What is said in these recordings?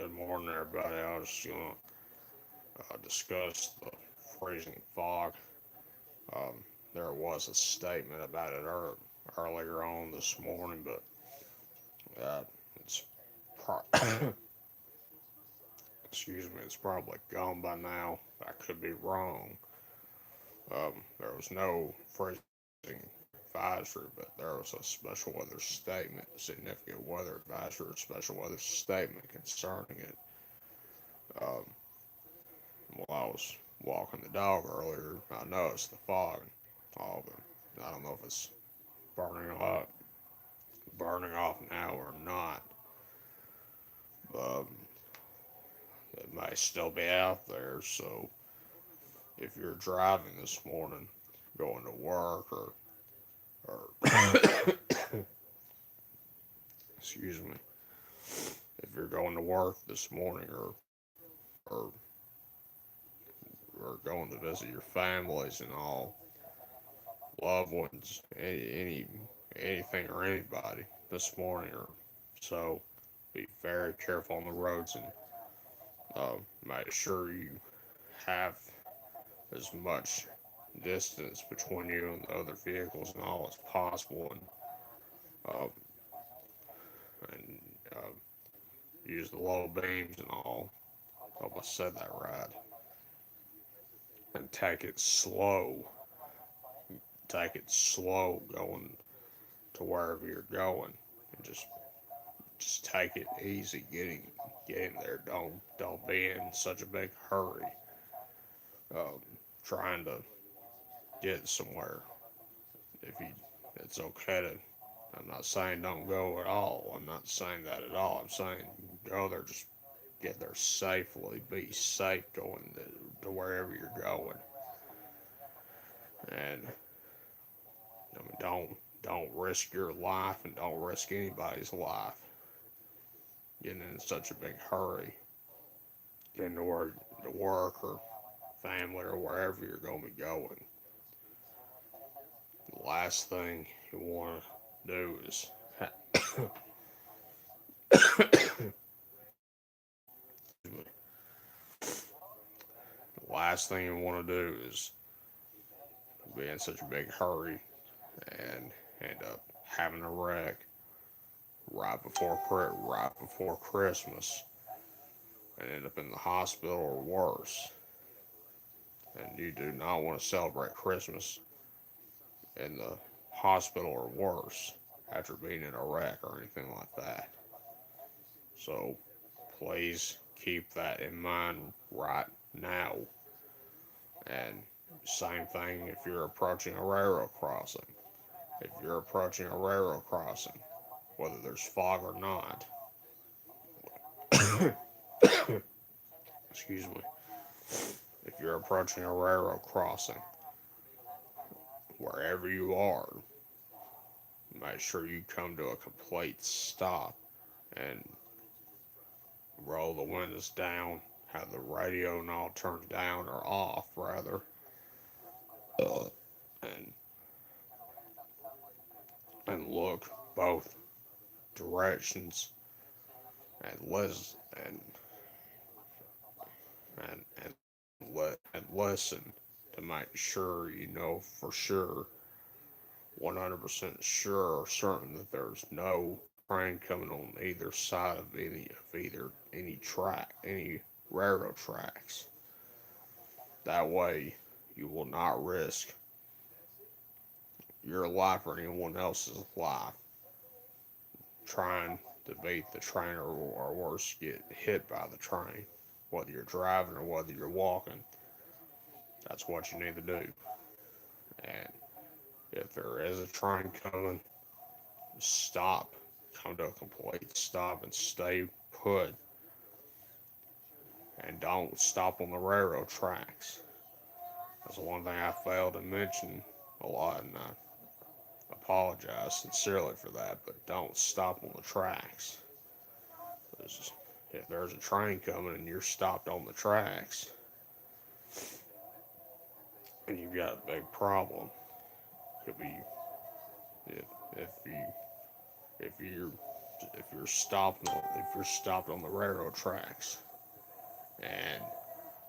Good morning, everybody. I was going to discuss the freezing fog. Um, there was a statement about it earlier on this morning, but it's pro- excuse me, it's probably gone by now. I could be wrong. There was no freezing advisory, but there was a special weather statement, significant weather advisory, special weather statement concerning it. Um, while I was walking the dog earlier, I noticed the fog. All of it. I don't know if it's burning up, burning off now or not. Um, it may still be out there. So if you're driving this morning, going to work or excuse me, if you're going to work this morning or or going to visit your families and all loved ones, anything or anybody this morning or so, be very careful on the roads and make sure you have as much distance between you and the other vehicles and all as possible, uh, and use the low beams and all. I hope I said that right. And take it slow going to wherever you're going, and just take it easy getting there. Don't be in such a big hurry. Um, Trying to get somewhere. If you, it's okay to. I'm not saying don't go at all. I'm not saying that at all. I'm saying go there. Just get there safely. Be safe going to wherever you're going, and I mean, don't risk your life and don't risk anybody's life getting in such a big hurry, getting to work or family or wherever you're going to be going. The last thing you want to do is the last thing you want to do is be in such a big hurry and end up having a wreck right before Christmas and end up in the hospital or worse. And you do not want to celebrate Christmas in the hospital or worse after being in a wreck or anything like that. So please keep that in mind right now. And same thing if you're approaching a railroad crossing. If you're approaching a railroad crossing, whether there's fog or not, excuse me, if you're approaching a railroad crossing, wherever you are, make sure you come to a complete stop and roll the windows down, have the radio and all turned down or off, rather, and look both directions and listen and listen to make sure you know for sure, 100% sure or certain that there's no train coming on either side of any track, any railroad tracks. That way, you will not risk your life or anyone else's life trying to beat the train or worse, get hit by the train. Whether you're driving or whether you're walking, that's what you need to do. And if there is a train coming, stop. Come to a complete stop and stay put. And don't stop on the railroad tracks. That's the one thing I failed to mention a lot, and I apologize sincerely for that. But don't stop on the tracks. If there's a train coming and you're stopped on the tracks, and you've got a big problem, could be if if you if you're if you're stopped on the railroad tracks and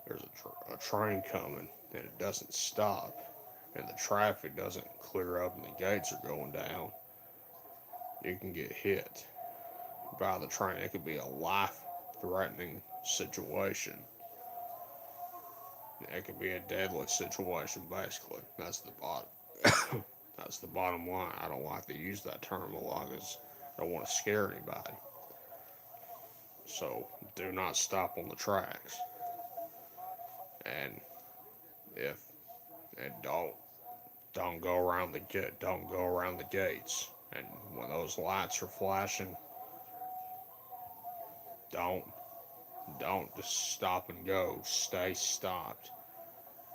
there's a train coming and it doesn't stop and the traffic doesn't clear up and the gates are going down, you can get hit by the train. It could be a life-threatening situation. It could be a deadly situation. Basically, that's the bottom. That's the bottom line. I don't like to use that term a lot because I don't want to scare anybody. So do not stop on the tracks, and if and don't go around the gates. And when those lights are flashing, don't don't just stop and go. Stay stopped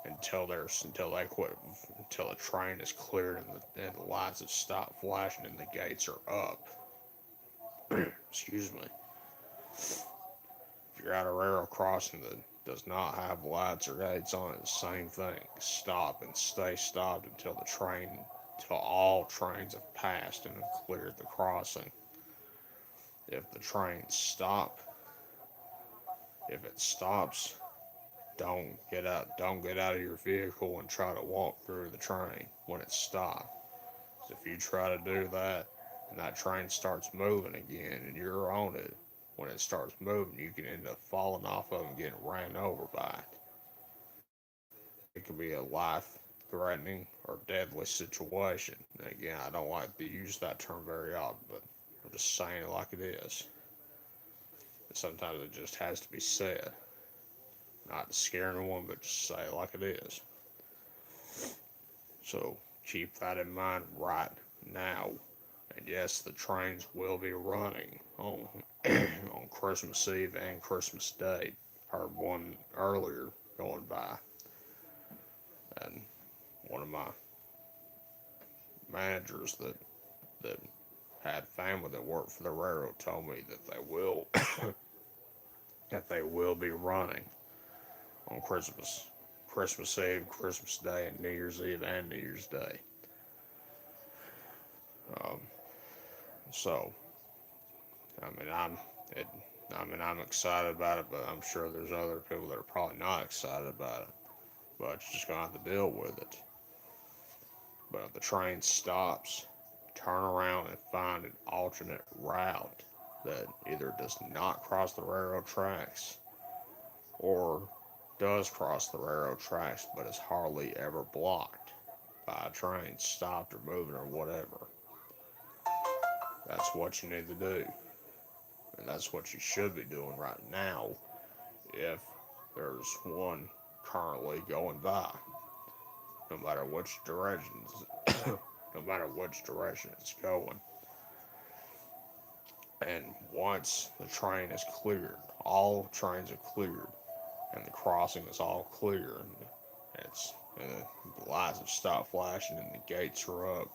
until they quit until the train is cleared and the lights have stopped flashing and the gates are up. Excuse me. If you're at a railroad crossing that does not have lights or gates on it, the same thing. Stop and stay stopped until all trains have passed and have cleared the crossing. If the trains stop, if it stops, don't get out of your vehicle and try to walk through the train when it's stopped. If you try to do that and that train starts moving again and you're on it, when it starts moving, you can end up falling off of it and getting ran over by it. It could be a life threatening or deadly situation. And again, I don't like to use that term very often, but I'm just saying it like it is. Sometimes it just has to be said. Not to scare anyone, but just say it like it is. So keep that in mind right now. And yes, the trains will be running on Christmas Eve and Christmas Day. Heard one earlier going by, and one of my managers that had family that worked for the railroad told me that they will be running on Christmas Eve, Christmas Day, and New Year's Eve and New Year's Day. Um, so I mean, it, I'm excited about it, but I'm sure there's other people that are probably not excited about it. But you're just gonna have to deal with it. But if the train stops, turn around and find an alternate route that either does not cross the railroad tracks or does cross the railroad tracks but is hardly ever blocked by a train stopped or moving or whatever. That's what you need to do. And that's what you should be doing right now if there's one currently going by, no matter which direction, no matter which direction it's going. And once the train is cleared, all trains are cleared, and the crossing is all clear, and the lights have stopped flashing, and the gates are up,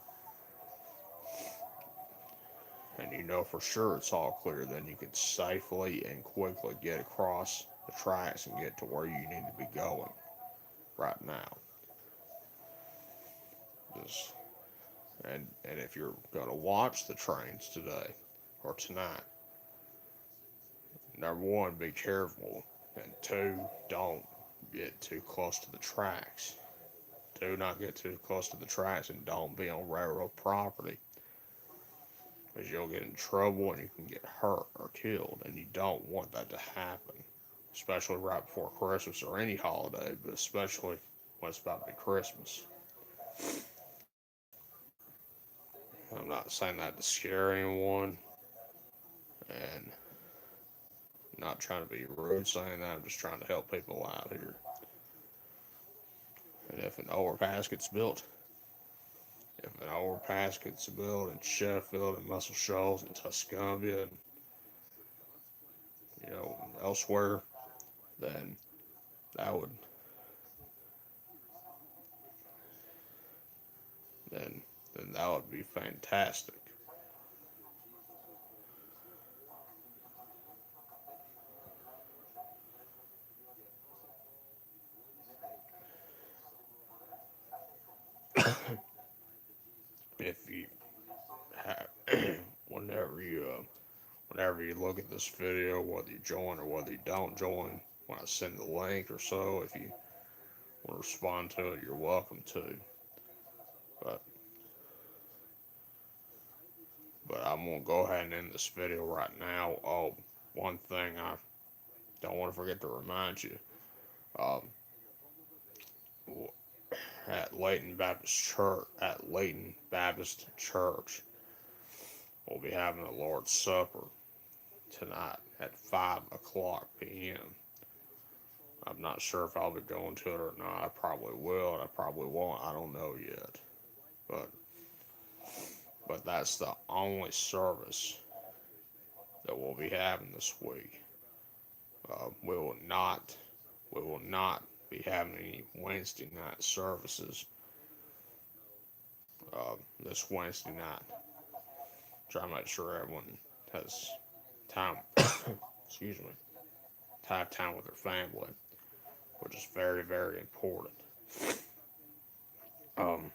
and you know for sure it's all clear, then you can safely and quickly get across the tracks and get to where you need to be going right now. Just, and if you're going to watch the trains today or tonight, number one, be careful, and two, don't get too close to the tracks. Do not get too close to the tracks and don't be on railroad property because you'll get in trouble and you can get hurt or killed, and you don't want that to happen, especially right before Christmas or any holiday, but especially when it's about to be Christmas. I'm not saying that to scare anyone, and not trying to be rude saying that. I'm just trying to help people out here. And if an overpass gets built, if an overpass gets built in Sheffield and Muscle Shoals and Tuscumbia and elsewhere, then that would then then that would be fantastic. If you have, whenever you whenever you look at this video, whether you join or whether you don't join, when I send the link or so, if you want to respond to it, you're welcome to. But I'm gonna go ahead and end this video right now. Oh, one thing I don't want to forget to remind you. Um, at Layton Baptist Church, we'll be having a Lord's Supper tonight at 5 o'clock p.m. I'm not sure if I'll be going to it or not. I probably will, and I probably won't. I don't know yet. But that's the only service that we'll be having this week. We will not be having any Wednesday night services this Wednesday night. Try to make sure everyone has time. excuse me. Have time with their family, which is very, very important. Um,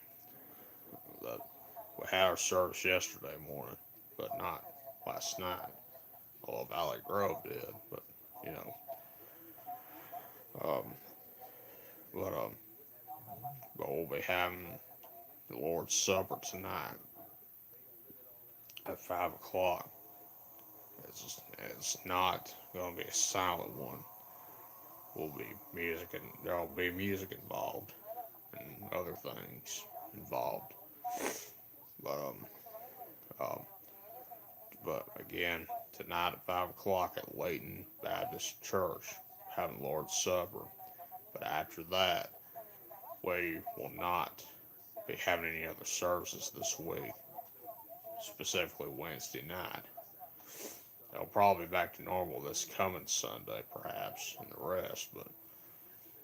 we had our service yesterday morning, but not last night. Although Valley Grove did, but you know, um, but we'll be having the Lord's Supper tonight at 5 o'clock. It's not going to be a silent one. There'll be music involved and other things involved. But but again, tonight at 5 o'clock at Layton Baptist Church, having Lord's Supper. But after that, we will not be having any other services this week, specifically Wednesday night. They'll probably be back to normal this coming Sunday, perhaps, and the rest. But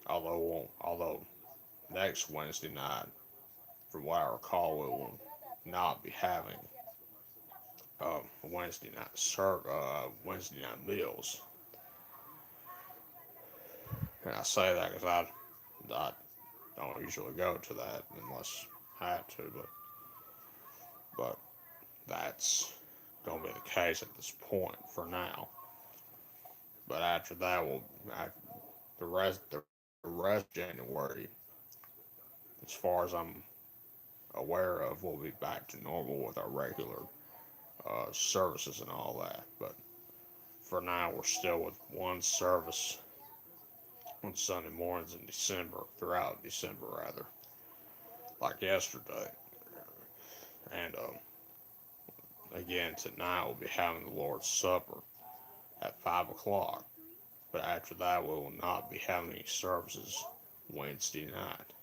although next Wednesday night, from what I recall, we will not be having Wednesday night meals. And I say that because I don't usually go to that unless I have to, but that's going to be the case at this point for now. But after that, the rest of January, as far as I'm aware of, we'll be back to normal with our regular services and all that. But for now, we're still with one service on Sunday mornings in December, throughout December rather, like yesterday. And again, tonight we'll be having the Lord's Supper at 5 o'clock. But after that, we will not be having any services Wednesday night.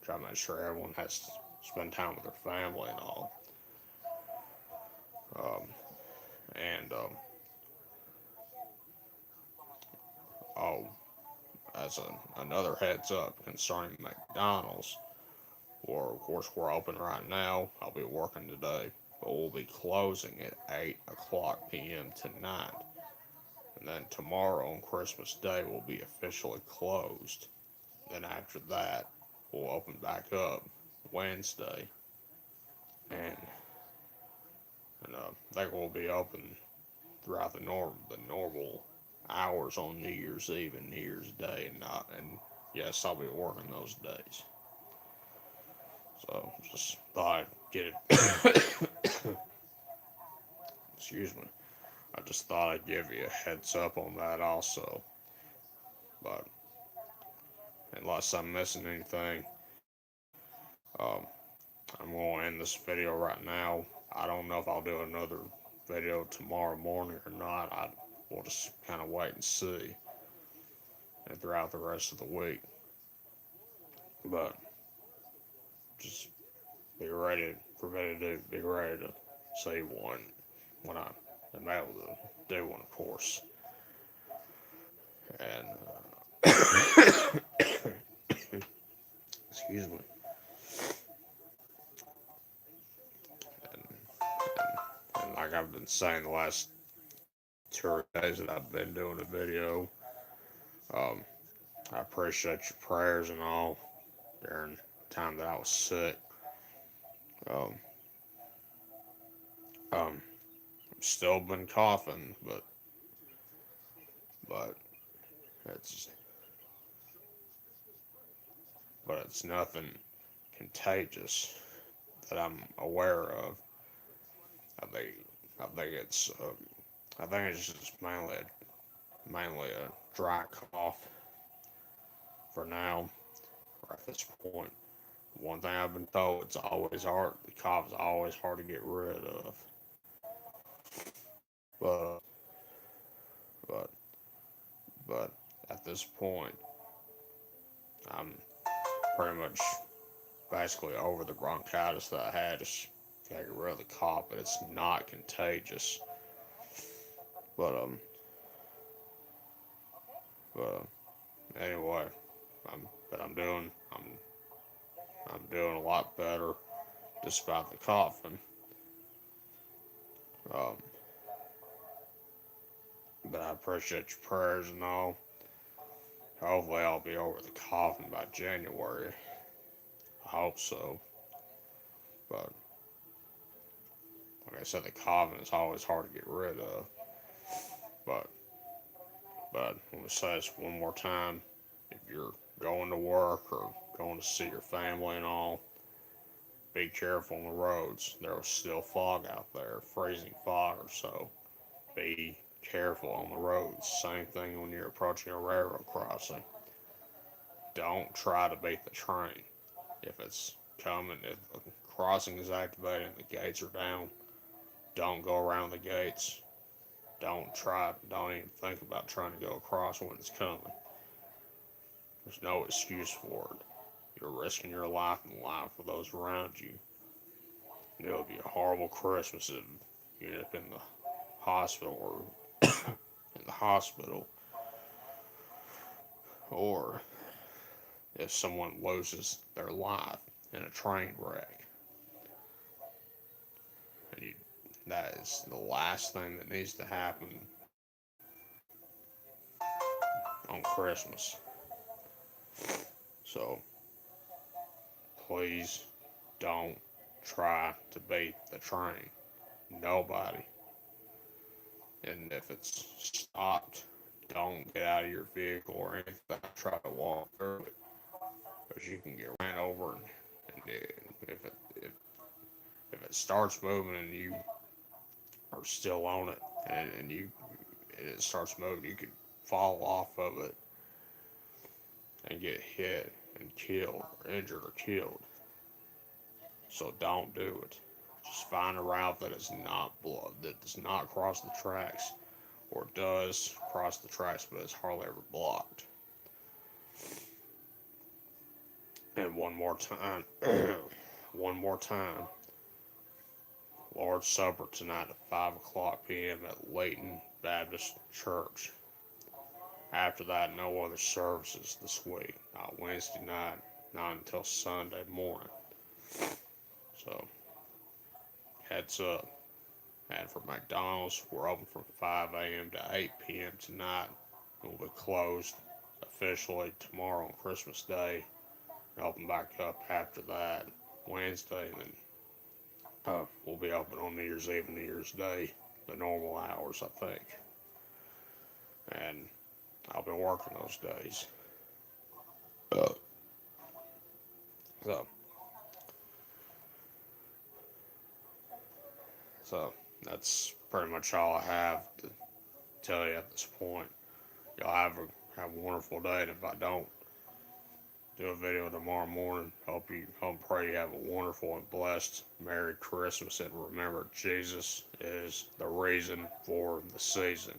Try to make sure everyone has to spend time with their family and all. Um, and oh, as another heads up concerning McDonald's, or of course we're open right now. I'll be working today, but we'll be closing at 8 o'clock p.m. tonight. And then tomorrow on Christmas Day we'll be officially closed. Then after that we'll open back up Wednesday, and they will be open throughout the normal hours on New Year's Eve and New Year's Day, and yes, I'll be working those days. So just thought I'd get it. Excuse me. I just thought I'd give you a heads up on that also. But unless I'm missing anything, um, I'm going to end this video right now. I don't know if I'll do another video tomorrow morning or not. We'll just kind of wait and see, and throughout the rest of the week. But just be ready to say one when I am able to do one, of course. And excuse me. And, and like I've been saying the last 2 days that I've been doing the video, I appreciate your prayers and all during the time that I was sick. Um, um, still been coughing, but it's it's nothing contagious that I'm aware of. I think I think it's I think it's just mainly a dry cough for now. Or at this point, one thing I've been told, it's always hard. The cough is always hard to get rid of. But but but at this point, I'm pretty much basically over the bronchitis that I had. Just gotta get rid of the cough, but it's not contagious. But but anyway, I'm doing a lot better despite the coughing. Um, but I appreciate your prayers and all. Hopefully, I'll be over the coughing by January. I hope so. But like I said, the coughing is always hard to get rid of. But I'm gonna say this one more time: if you're going to work or going to see your family and all, be careful on the roads. There's still fog out there, freezing fog or so. Be careful on the roads. Same thing when you're approaching a railroad crossing. Don't try to beat the train. If it's coming, if the crossing is activated and the gates are down, don't go around the gates. Don't even think about trying to go across when it's coming. There's no excuse for it. You're risking your life and the life of those around you. It'll be a horrible Christmas if you end up in the hospital in the hospital, or if someone loses their life in a train wreck. And that is the last thing that needs to happen on Christmas. So please don't try to beat the train. Nobody. And if it's stopped, don't get out of your vehicle or anything. Try to walk through it, because you can get ran over. And if it starts moving and you are still on it, and it starts moving, you could fall off of it and get hit and killed or injured or killed. So don't do it. Just find a route that is not blood, that does not cross the tracks, or does cross the tracks but is hardly ever blocked. And one more time, one more time, Lord's Supper tonight at 5 o'clock p.m. at Layton Baptist Church. After that, no other services this week. Not Wednesday night, not until Sunday morning. So, heads up. And for McDonald's, we're open from 5 a.m. to 8 p.m. tonight. We'll be closed officially tomorrow on Christmas Day. Open back up after that Wednesday, and then we'll be open on New Year's Eve and New Year's Day, the normal hours, I think. And I'll be working those days. Uh, so, so that's pretty much all I have to tell you at this point. Y'all have a wonderful day, and if I don't do a video tomorrow morning, hope pray you have a wonderful and blessed Merry Christmas, and remember, Jesus is the reason for the season.